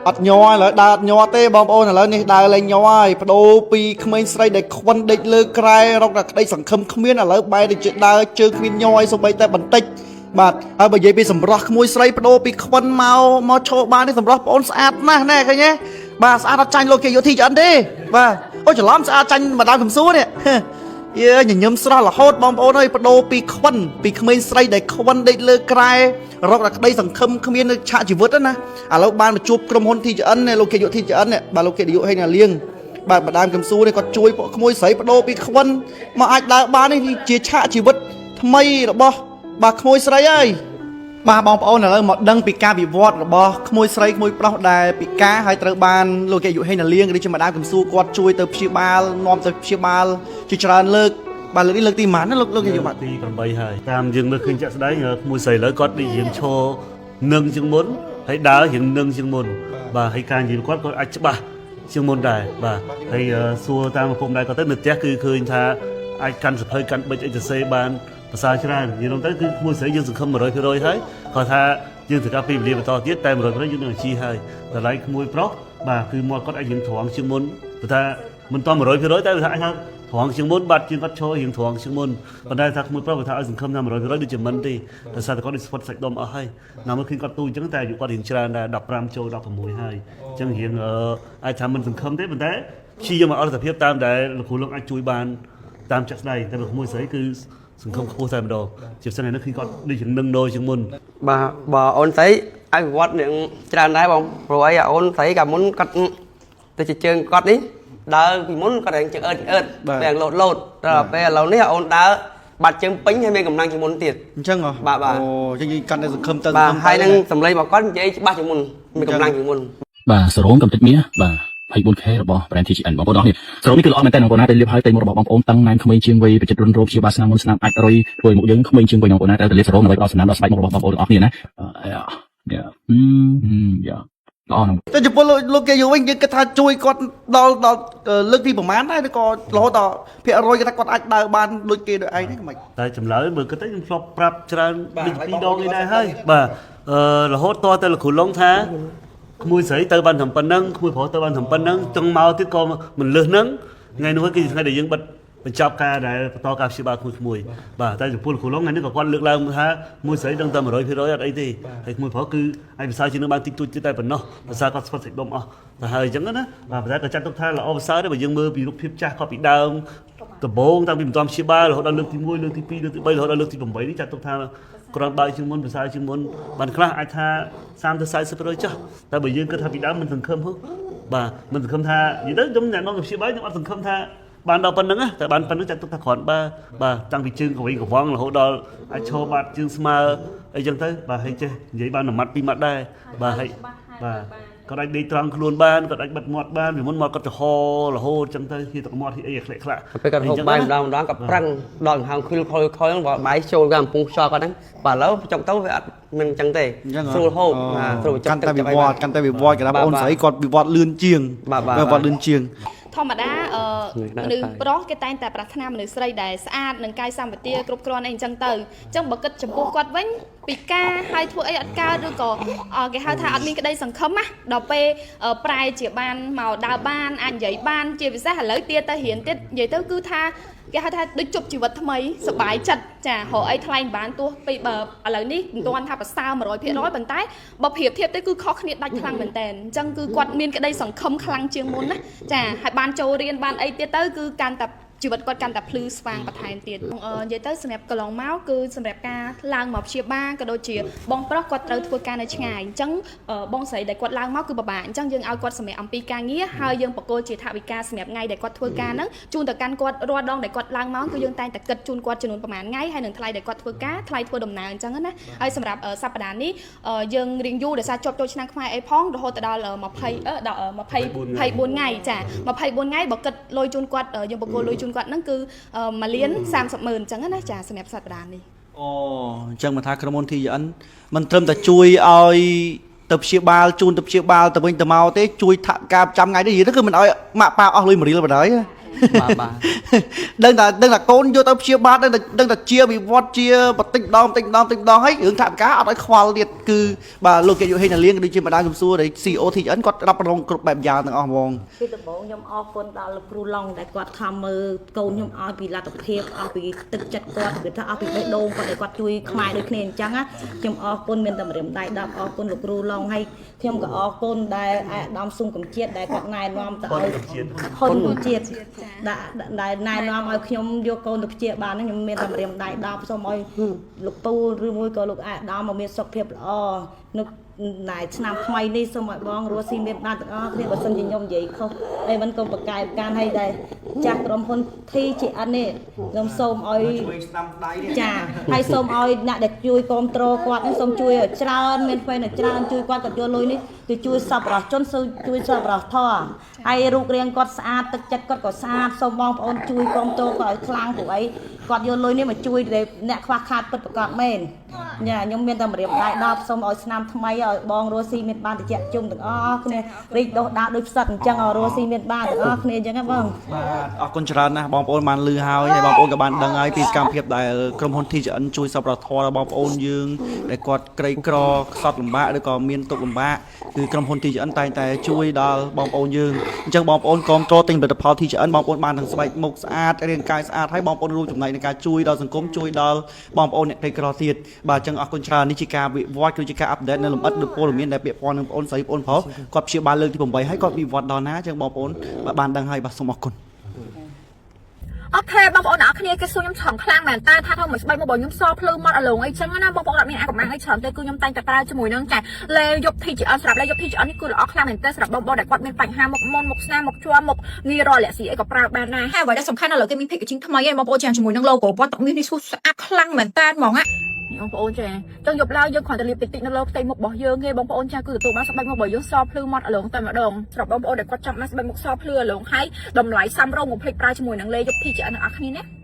អត់ញ័រឡើយដើរអត់ញ័រទេបងប្អូនឥឡូវនេះដើរលេងញ័រហើយបដូរពីក្មេងស្រីដែលខ្វិនដេកលើក្រែរកតែក្តីសង្ឃឹមគ្មានឥឡូវបែរទៅជាដើរជើងគ្មានញ័រឲ្យសូម្បីតែបន្តិចបាទហើយបើនិយាយពីសម្រស់ក្មួយស្រីបដូរពីខ្វិនមកឈរបាននេះសម្រស់បងប្អូនស្អាតណាស់ណែឃើញទេបាទស្អាតអត់ចាញ់លោកគេយុធីឆ្អិនទេបាទអូច្រឡំស្អាតចាញ់ម្ដងកំសួរនេះយេញញឹមស្រស់រហូតបងប្អូនអើយបដូរពីខ្វិនពីក្មេងស្រីដែលខ្វិនដេកលើក្រែរកតែក្តីសង្ឃឹមគ្មាននៅឆាកជីវិតណាឥឡូវបានមកជួបក្រុមហ៊ុន TGN នេះលោកគេយុ TGN នេះបាទលោកគេយុហេណាលៀងបាទម្ដាមកំសួរនេះគាត់ជួយពួកក្មួយស្រីបដូរពីខ្វិនមកអាចដើរបាននេះជាឆាកជីវិតថ្មីរបស់បាទក្មួយស្រីហើយបាទបងប្អូនឥឡូវមកដឹងពីការវិវត្តរបស់ក្មួយស្រីក្មួយប្រុសដែលពិការហើយត្រូវបានលោកគេយុហេណាលៀងឬជាម្ដាមកំសួរគាត់ជួយទៅព្យាបាលនាំទៅព្យាបាលជាច្រើនលើកបាទលើកនេះលើកទីម៉ានណាលោកគេយុបាទទី8ហើយតាមយើងមើលឃើញចាក់ស្ដែងក្មួយស្រីឥឡូវគាត់និយាយឈរនឹងជាងមុនហើយដើររៀងនឹងជាងមុនបាទហើយការនិយាយគាត់អាចច្បាស់ជាងមុនដែរបាទហើយសួរតាមឪពុកម្ដាយគាត់ទៅនៅផ្ទះគឺឃើញថាអាចកាន់សភៅកាន់ប៊ិចអីទៅសេបានភាសាច្រើននិយាយទៅគឺក្មួយស្រីយើងសង្ឃឹម 100% ហើយគាត់ថាយើងត្រូវការពេលវេលាបន្តទៀតតែ 100% យើងនឹងអាជីហើយតម្លៃក្មួយប្រុសបាទគឺមកគាត់អាចយើងត្រង់ជាងមុនព្រោះថាមិនត 100% តែថាអាចថាត្រង់ជាងមុនបាត់ជាងគាត់ឈររៀងត្រង់ជាងមុនប៉ុន្តែថាក្មួយប្រុសគាត់ថាឲ្យសង្ឃឹមថា 100% ដូចជាមិនទេដោយសារតែគាត់នេះស្ពតសាច់ដុំអស់ហើយណាមើលឃើញគាត់ទូអញ្ចឹងតែអាយុគាត់រៀងច្រើនដែរ15ចូល16ហើយអញ្ចឹងរៀងអាចថាមិនសង្ឃឹមទេប៉ុន្តែព្យាយាមឲ្យអត្ថភាពតាមដែលលោកគ្រូលោកអាចជួយបានតាមចាក់ស្ដែងតែក្មួយស្រីគឺសង្ឃឹមខ្ពស់តែម្ដងជាពិសេសនេះគឺគាត់ដូចជានឹងដោជាងមុនបាទបើអូនស្រីឲ្យវិវត្តនឹងច្រើនដែរបងព្រោះអីអូនស្រីកាលមុនគាត់ទៅជាជើងគាត់នេះដើរពីមុនគាត់រៀងជើងអឺតពេលលោតដល់ពេលឥឡូវនេះអូនដើរបាត់ជើងពេញហើយមានកម្លាំងជាងមុនទៀតអញ្ចឹងហ៎បាទអូចឹងយើងកាន់តែសង្ឃឹមទៅបាទហើយនឹងសម្លេងរបស់គាត់និយាយច្បាស់ជាងមុនមានកម្លាំងជាងមុនបាទសរងកំតិចមាសបាទ 24K របស់ brand TGN បងប្អូនអរនេះសរុបនេះគឺល្អមែនតើបងប្អូនណាទៅលៀបហើយទៅមុខរបស់បងប្អូនតាំងណែនក្មេងជាងវ័យបច្ចិតរុនរោគជាបាស្នាមមុនស្នាមអាចរុយធ្វើឲ្យមុខយើងក្មេងជាងវ័យបងប្អូនណាត្រូវទៅលៀបសរងដើម្បីផ្ដល់សំណាងដល់ស្បែកមុខរបស់បងប្អូនទាំងអស់គ្នាណាយ៉ាល្អណាស់តែចំពោះលោកគេយូរវិញយើងគិតថាជួយគាត់ដល់លើកទីប្រមាណដែរឬក៏រហូតដល់ភាគរយគាត់អាចដើរបានដូចគេដូចឯងហ្នឹងមិនតែចម្លើយមើលគិតទៅខ្ញុំធ្លាប់ប្រាប់ច្រើនដូចពីរដងនេះដែរហើយបាទរហូតតទៅលោកគ្រូឡុងថាក្មួយស្រីទៅបានតែប៉ុណ្ណឹងក្មួយប្រុសទៅបានតែប៉ុណ្ណឹងចង់មកទៀតក៏មិនលឹះហ្នឹងថ្ងៃនោះគឺថ្ងៃដែលយើងបិទបញ្ចប់ការដែលបន្តការព្យាបាលក្មួយបាទតែចំពោះលោកគ្រូឡុងថ្ងៃនេះក៏គាត់លើកឡើងថាមួយស្រីដឹងតែ 100% អត់អីទេហើយក្មួយប្រុសគឺអាចភាសាជាងនឹងបានតិចតួចទៀតតែប៉ុណ្ណោះភាសាគាត់ស្ពតសាច់ដុំអស់តែហើយអញ្ចឹងណាបាទប៉ុន្តែក៏ចាត់ទុកថាល្អប្រសើរដែរបើយើងមើលពីរូបភាពចាស់គាត់ពីដើមដំបូងតាំងពីបន្តព្យាបាលរហូតដល់លើកទី1លើកទី2លើកទី3រហូតដល់លើកទី8នេះចាត់ទុកថាគ្រាន់បើជាងមុនភាសាជាងមុនបានខ្លះអាចថា30ទៅ 40% ចុះតែបើយើងគិតថាពីដើមមិនសង្ឃឹមហ៎បាទមិនសង្ឃឹមថានិយាយទៅខ្ញុំអ្នកនាំទៅព្យាបាលខ្ញុំអត់សង្ឃឹមថាបានដល់ប៉ុណ្្នឹងតែបានប៉ុណ្្នឹងចាត់ទុកថាគ្រាន់បើបាទតាំងពីជើងកវិញកវងរហូតដល់អាចឈរបាត់ជើងស្មើអីចឹងទៅបាទហើយចេះនិយាយបាន1ម៉ាត់2ម៉ាត់ដែរបាទហើយបាទគាត់អាចដេកត្រង់ខ្លួនបានគាត់អាចបិទមាត់បានពីមុនមកគាត់ចំហររហូតចឹងទៅហៀទៅមាត់ហៀអីខ្លាក់ខ្លាក់ពេលគាត់ហូបបាយម្ដងគាត់ប្រឹងដល់ដង្ហើមខុលហ្នឹងបាយចូលតាមកំពុងខ្យល់គាត់ហ្នឹងបាទឥឡូវចុងទៅវាអត់មិនចឹងទេស្រួលហូបស្រួលកាន់តែវិវត្តកាន់តែវិវត្តគេថាបងអូនស្រីគាត់វិវត្តលឿនជាងវិវត្តលឿនជាងធម្មតាមនុស្សប្រុសគេតែងតែប្រាថ្នាមនុស្សស្រីដែលស្អាតនិងកាយសម្បទាគ្រប់គ្រាន់អីអញ្ចឹងទៅអញ្ចឹងបើគិតចំពោះគាត់វិញពីការហើយធ្វើអីអត់កើតឬក៏គេហៅថាអត់មានក្តីសង្ឃឹមណាដល់ពេលប្រែជាបានមកដើរបានអាចនិយាយបានជាពិសេសឥឡូវទៀតទៅរៀនទៀតនិយាយទៅគឺថាគេហៅថាដូចជប់ជីវិតថ្មីសប្បាយចិត្តចារកអីថ្លៃមិនបានទោះពីបើឥឡូវនេះមិនទាន់ថាប្រសើរ 100% ប៉ុន្តែបើប្រៀបធៀបទៅគឺខុសគ្នាដាច់ខ្លាំងមែនតើអញ្ចឹងគឺគាត់មានក្តីសង្ឃឹមខ្លាំងជាងមុនណាចាហើយបានចូលរៀនបានអីទៀតទៅគឺកាន់តែជីវិតគាត់កាន់តែភ្លឺស្វាងបន្ថែមទៀតនិយាយទៅសម្រាប់កន្លងមកគឺសម្រាប់ការឡើងមកព្យាបាលក៏ដូចជាបងប្រុសគាត់ត្រូវធ្វើការនៅឆ្ងាយអញ្ចឹងបងស្រីដែលគាត់ឡើងមកគឺពិបាកអញ្ចឹងយើងឲ្យគាត់សម្រាប់អំពីការងារហើយយើងបកគោលជាថវិកាសម្រាប់ថ្ងៃដែលគាត់ធ្វើការហ្នឹងជូនទៅកាន់គាត់រាល់ដងដែលគាត់ឡើងមកគឺយើងតែងតែគិតជូនគាត់ចំនួនប្រហែលថ្ងៃហើយនឹងថ្លៃដែលគាត់ធ្វើការថ្លៃធ្វើដំណើរអញ្ចឹងណាហើយសម្រាប់សប្តាហ៍នេះយើងរៀងយូរដោយសារជាប់ចូលឆ្នាំខ្មែរអីផងរហូតដល់24ថ្ងៃចា24ថ្ងៃបើគិតលុយជូនគាត់យើងបកគោលលុយជូនគាត់ហ្នឹងគឺ1,30,000អញ្ចឹងណាចាសម្រាប់សប្តាហ៍នេះអូអញ្ចឹងមកថាក្រុមហ៊ុន TGN មិនត្រឹមតែជួយឲ្យទៅព្យាបាលជូនទៅព្យាបាលទៅវិញទៅមកទេជួយថវិកាប្រចាំថ្ងៃទេនិយាយទៅគឺមិនឲ្យម៉ាក់ប៉ាអស់លុយ1រៀលបណ្ដោយ bà ដឹងថាកូនយកទៅព្យាបាលដឹងថាជាវិវត្តជាបន្តិចម្ដងហើយរឿងថាការអត់ឲ្យខ្វល់ទៀតគឺបាទលោកគេយុហេណាលៀងដូចជាម្ដាយសំសួរដែល COTN គាត់រ៉ាប់រងគ្រប់បែបយ៉ាងទាំងអស់ហ្មង ពីដំបូងខ្ញុំអរគុណដល់លោកគ្រូឡុងដែលគាត់ខំមើលកូនខ្ញុំឲ្យពីលទ្ធភាពអស់ពីទឹកចិត្តគាត់គឺថាអស់ពីបេះដូងគាត់ដែលគាត់ជួយខ្មែរដូចគ្នាអញ្ចឹងខ្ញុំអរគុណមានតែម្រាមដៃ10អរគុណលោកគ្រូឡុងហើយខ្ញុំក៏អរគុណដែលអាយដាមស៊ុំកំជាតិដែលគាត់ណែនាំទៅឲ្យហ៊ុនជាតិដែលណែនាំឲ្យខ្ញុំយកកូនទៅព្យាបាលហ្នឹងខ្ញុំមានតែម្រាមដៃ10សូមឲ្យលោកពូឬមួយក៏លោកអាយដាមមកមានសុខភាពល្អនៅណែឆ្នាំថ្មីនេះសូមឲ្យបងរស់ស៊ីមានបានទាំងអស់គ្នាបើសិនជាខ្ញុំនិយាយខុសហើយមិនកុំប្រកែកកាន់ឲ្យដែរចាស់ក្រុមហ៊ុន TGN នេះខ្ញុំសូមឲ្យចាហើយសូមឲ្យអ្នកដែលជួយគ្រប់គ្រងគាត់នេះសូមជួយឲ្យច្រើនមានពេលឲ្យច្រើនជួយគាត់យកលុយនេះគឺជួយសប្បុរសជនជួយសប្បុរសធម៌ហើយរូបរាងគាត់ស្អាតទឹកចិត្តគាត់ក៏ស្អាតសូមបងប្អូនជួយគ្រប់គ្រងគាត់ឲ្យខ្លាំងព្រោះអីគាត់យកលុយនេះមកជួយអ្នកខ្វះខាតពិតប្រាកដមែនចាខ្ញុំមានតែម្រាមដៃ10សូមឲ្យឆ្នាំថ្មីឲ្យបងរស់ស៊ីមានបានតិចជុំទាំងអស់គ្នារីកដុះដាលដូចផ្សិតអញ្ចឹងឲ្យរស់ស៊ីមានបានទាំងអស់គ្នាអញ្ចឹងណាបង បាទអរគុណច្រើនណាស់បងប្អូនបានលឺហើយបងប្អូនក៏បានដឹងហើយពីសកម្មភាពដែលក្រុមហ៊ុន TGN ជួយសប្បុរសធម៌ដល់បងប្អូនយើងដែលគាត់ក្រីក្រខ្សត់លំបាកឬក៏មានទុក្ខលំបាកគឺក្រុមហ៊ុន TGN តែងតែជួយដល់បងប្អូនយើងអញ្ចឹងបងប្អូនគ្រប់គ្រងទិញផលិតផល TGN បងប្អូនបានទាំងស្បែកមុខស្អាតរាងកាយស្អាតហើយបងប្អូនរួមចំណែកក្នុងការជួយដល់សង្គមជួយដល់បងប្អូនអ្នកក្រីក្រទៀតបាទអញ្ចឹងអរគុណច្រើននេះជាការវិវត្តគឺជាការអាប់ដេតនៅលម្អិតនៅព័ត៌មានដែលពាក់ព័ន្ធនឹងបងប្អូនស្រីបងប្អូនប្រុសគាត់ព្យាបាលលើកទី8ហើយគាត់វិវត្តដល់ណាអញ្ចឹងបងប្អូនបានដឹងហើយបាទសូមអរគុណ អូខេបងប្អូនអ្នកគ្នាគេសួរខ្ញុំឆំខ្លាំងមែនតើថាធ្វើមិនស្បែកមកបងខ្ញុំសភ្លឺមកអាឡងអីចឹងណាបងប្អូនអត់មានអាកំបាំងអីច្រើនទេគឺខ្ញុំតែងតែប្រើជាមួយនឹងចាលេយក TGN សម្រាប់លេយក TGN នេះគឺល្អខ្លាំងមែនតើសម្រាប់បងប្អូនដែលគាត់មានបញ្ហាមុខមុនមុខស្នាមមុខជួមមុខងាយរលាក់ស៊ីអីក៏ប្រើបានដែរហើយអ្វីដែលសំខាន់ឥឡូវគេមាន packaging ថ្មីហើយបងប្អូនចាំជាមួយនឹង logo គាត់មាននេះស្អាតខ្លាំងមែនតើហ្មងណាបងប្អូនចាចឹងយប់ឡើងយើងគ្រាន់តែលាបតិចតិចនៅលើផ្ទៃមុខរបស់យើងទេបងប្អូនចាគឺទទួលបានស្បែកមុខរបស់យើងសភ្លឺមកអាឡងតែម្ដងសម្រាប់បងប្អូនដែលគាត់ចង់បានស្បែកមុខសភ្លឺអាឡងហើយតម្លៃសមរម្យកុំភ្លេចប្រើជាមួយនឹងលេយក TGN អ្នកនរគ្នាណា